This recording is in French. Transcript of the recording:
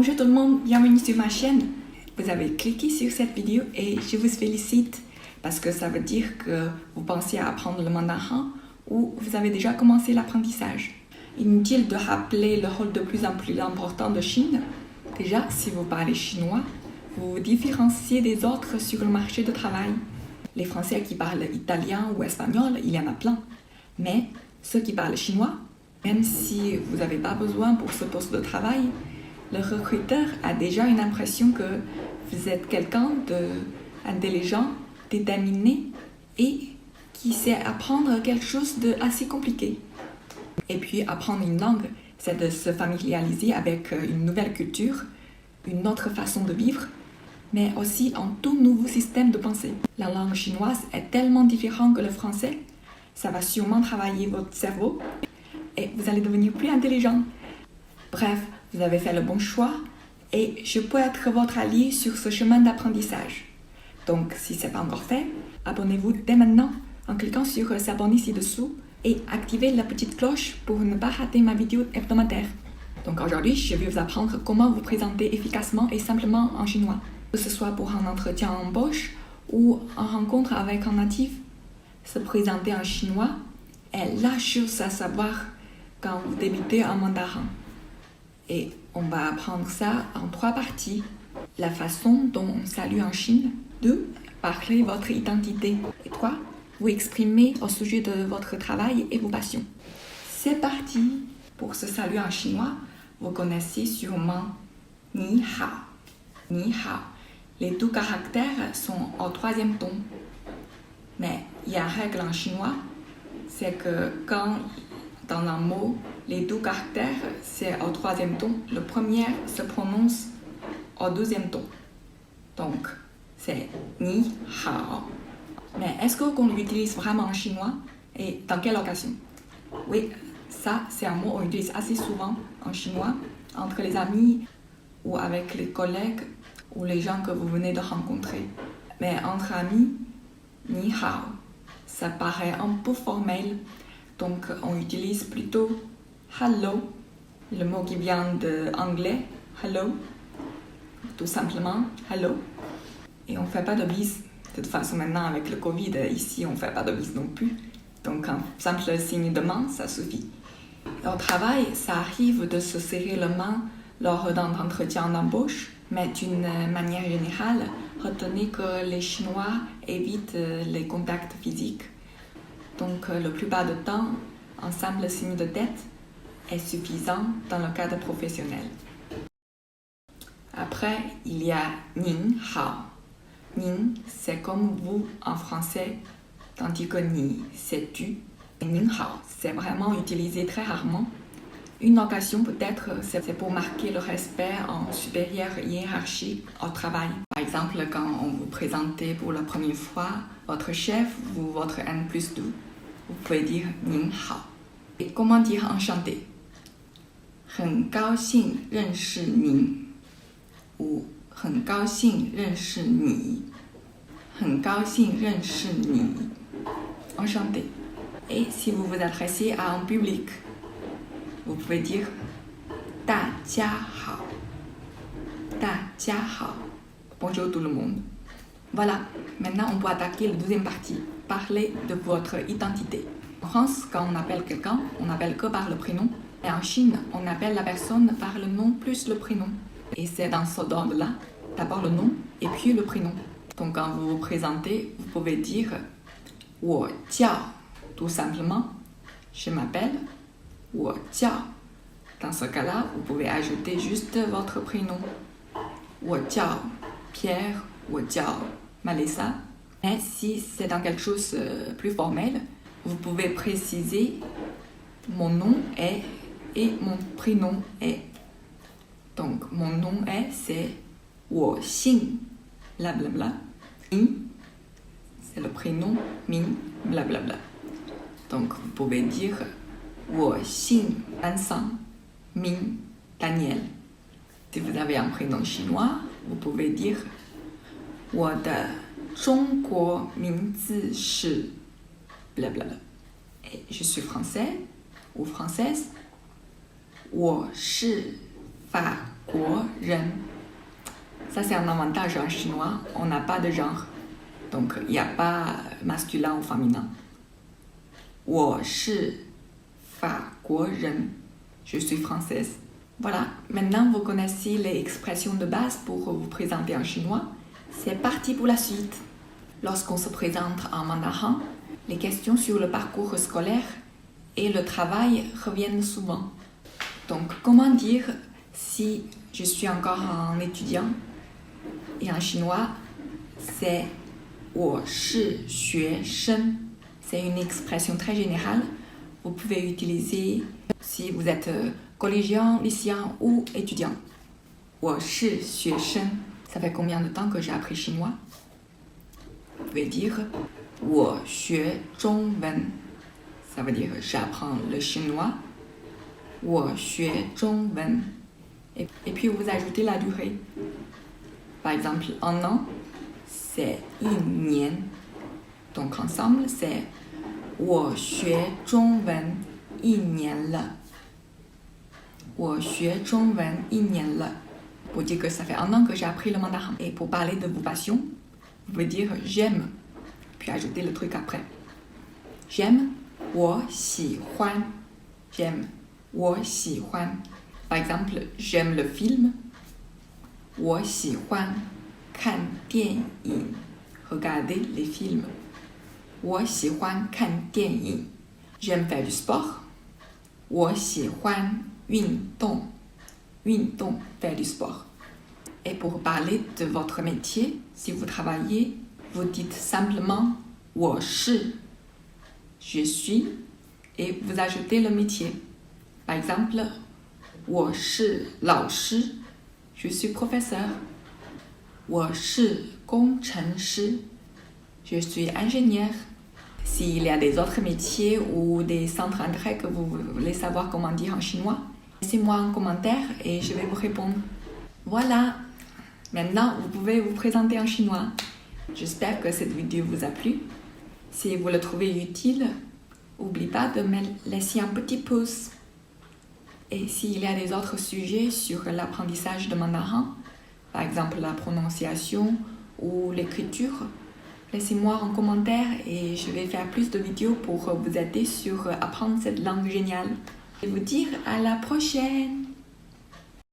Bonjour tout le monde, bienvenue sur ma chaîne. Vous avez cliqué sur cette vidéo et je vous félicite parce que ça veut dire que vous pensez à apprendre le mandarin ou vous avez déjà commencé l'apprentissage. Inutile de rappeler le rôle de plus en plus important de Chine. Déjà, si vous parlez chinois, vous vous différenciez des autres sur le marché du travail. Les Français qui parlent italien ou espagnol, il y en a plein. Mais ceux qui parlent chinois, même si vous n'avez pas besoin pour ce poste de travail, le recruteur a déjà une impression que vous êtes quelqu'un d'intelligent, déterminé et qui sait apprendre quelque chose d'assez compliqué. Et puis apprendre une langue, c'est de se familiariser avec une nouvelle culture, une autre façon de vivre, mais aussi un tout nouveau système de pensée. La langue chinoise est tellement différente que le français, ça va sûrement travailler votre cerveau et vous allez devenir plus intelligent. Bref, vous avez fait le bon choix et je peux être votre allié sur ce chemin d'apprentissage. Donc, si ce n'est pas encore fait, abonnez-vous dès maintenant en cliquant sur s'abonner ci-dessous et activez la petite cloche pour ne pas rater ma vidéo hebdomadaire. Donc aujourd'hui, je vais vous apprendre comment vous présenter efficacement et simplement en chinois. Que ce soit pour un entretien embauche ou en rencontre avec un natif, se présenter en chinois est la chose à savoir quand vous débutez en mandarin. Et on va apprendre ça en 3 parties. La façon dont on salue en Chine. 2. Parler votre identité. Et 3. Vous exprimer au sujet de votre travail et vos passions. C'est parti. Pour se saluer en chinois, vous connaissez sûrement Ni hao. Ni hao. Les 2 caractères sont au 3e ton. Mais il y a une règle en chinois, c'est que quand dans un mot, les 2 caractères, c'est au 3e ton. Le premier se prononce au 2e ton. Donc, c'est Ni hao. Mais est-ce qu'on l'utilise vraiment en chinois et dans quelle occasion? Oui, ça, c'est un mot qu'on utilise assez souvent en chinois, entre les amis ou avec les collègues ou les gens que vous venez de rencontrer. Mais entre amis, Ni hao, ça paraît un peu formel. Donc, on utilise plutôt hello, le mot qui vient de anglais, hello, tout simplement hello. Et on ne fait pas de bise. De toute façon, maintenant, avec le Covid, ici, on ne fait pas de bise non plus. Donc, un simple signe de main, ça suffit. Au travail, ça arrive de se serrer la main lors d'un entretien d'embauche, mais d'une manière générale, retenez que les Chinois évitent les contacts physiques. Donc, la plupart du temps, un simple signe de tête est suffisant dans le cadre professionnel. Après, il y a Ning hao. Ning, c'est comme vous en français, tandis que Ni, c'est tu. Et Ning hao, c'est vraiment utilisé très rarement. Une occasion peut-être, c'est pour marquer le respect en supérieur hiérarchique au travail. Par exemple, quand on vous présente pour la première fois votre chef ou votre N+2, vous pouvez dire Ning hao. Et comment dire enchanté? 很高兴认识您 ou 很高兴认识你 很高兴认识你 enchanté. Et si vous vous adressez à un public, vous pouvez dire 大家好 大家好 bonjour tout le monde. Voilà, maintenant on peut attaquer la 2e partie, parler de votre identité. En France, quand on appelle quelqu'un, on n'appelle que par le prénom. Et en Chine, on appelle la personne par le nom plus le prénom. Et c'est dans ce ordre-là, d'abord le nom et puis le prénom. Donc quand vous vous présentez, vous pouvez dire 我叫 tout simplement, je m'appelle 我叫. Dans ce cas-là, vous pouvez ajouter juste votre prénom. 我叫 Pierre, 我叫 Malessa. Mais si c'est dans quelque chose de plus formel, vous pouvez préciser mon nom est et mon prénom est. Donc, mon nom est, c'est 我姓 blablabla. Min, c'est le prénom Min, blablabla. Donc, vous pouvez dire 我姓Vincent, Min, Daniel. Si vous avez un prénom chinois, vous pouvez dire 我的中国名字是 blablabla. Et je suis français ou française. 我是法国人. Ça, c'est un avantage en chinois. On n'a pas de genre. Donc, il n'y a pas masculin ou féminin. 我是法国人. Je suis française. Voilà. Maintenant, vous connaissez les expressions de base pour vous présenter en chinois. C'est parti pour la suite. Lorsqu'on se présente en mandarin, les questions sur le parcours scolaire et le travail reviennent souvent. Donc, comment dire si je suis encore un étudiant? Et en chinois, c'est 我是学生. C'est une expression très générale. Vous pouvez utiliser si vous êtes collégien, lycéen ou étudiant. 我是学生. Ça fait combien de temps que j'ai appris chinois? Vous pouvez dire 我学中文. Ça veut dire j'apprends le chinois. 我学中文. Et puis vous ajoutez la durée. Par exemple, un an, c'est 一年. Donc ensemble, c'est 我学中文一年了. 我学中文一年了. Pour dire que ça fait un an que j'ai appris le mandarin. Et pour parler de vos passions, vous pouvez dire j'aime, puis ajouter le truc après. J'aime, 我喜欢. J'aime, 我喜欢. Par exemple, j'aime le film. 我喜欢看电影. Regarder les films. 我喜欢看电影. J'aime faire du sport. 我喜欢运动. 运动, faire du sport. Et pour parler de votre métier, si vous travaillez, vous dites simplement 我是, je suis, et vous ajoutez le métier. Par exemple, 我是老师, je suis professeur. 我是工程师, je suis ingénieur. S'il y a des autres métiers ou des centres d'intérêt que vous voulez savoir comment dire en chinois, laissez-moi un commentaire et je vais vous répondre. Voilà, maintenant vous pouvez vous présenter en chinois. J'espère que cette vidéo vous a plu. Si vous le trouvez utile, n'oubliez pas de me laisser un petit pouce. Et s'il y a des autres sujets sur l'apprentissage de mandarin, par exemple la prononciation ou l'écriture, laissez-moi un commentaire et je vais faire plus de vidéos pour vous aider sur apprendre cette langue géniale. Et vous dire à la prochaine!